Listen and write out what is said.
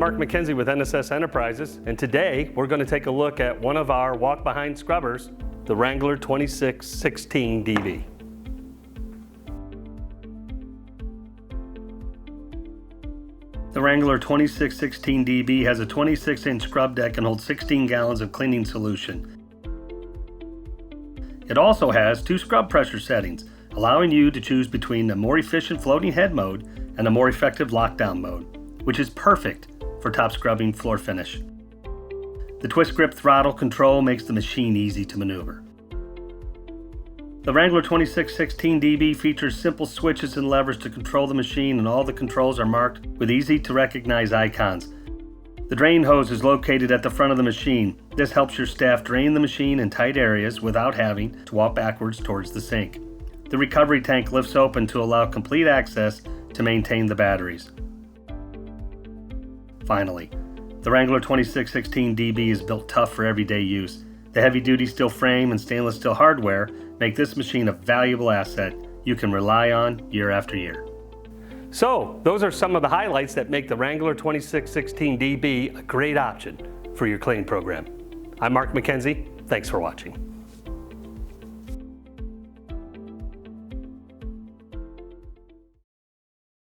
Mark McKenzie with NSS Enterprises, and today we're going to take a look at one of our walk-behind scrubbers, the Wrangler 2616 DB. The Wrangler 2616 DB has a 26-inch scrub deck and holds 16 gallons of cleaning solution. It also has 2 scrub pressure settings, allowing you to choose between a more efficient floating head mode and a more effective lockdown mode, which is perfect for top scrubbing floor finish. The twist grip throttle control makes the machine easy to maneuver. The Wrangler 2616 DB features simple switches and levers to control the machine, and all the controls are marked with easy to recognize icons. The drain hose is located at the front of the machine. This helps your staff drain the machine in tight areas without having to walk backwards towards the sink. The recovery tank lifts open to allow complete access to maintain the batteries. Finally, the Wrangler 2616 DB is built tough for everyday use. The heavy-duty steel frame and stainless steel hardware make this machine a valuable asset you can rely on year after year. So, those are some of the highlights that make the Wrangler 2616 DB a great option for your cleaning program. I'm Mark McKenzie. Thanks for watching.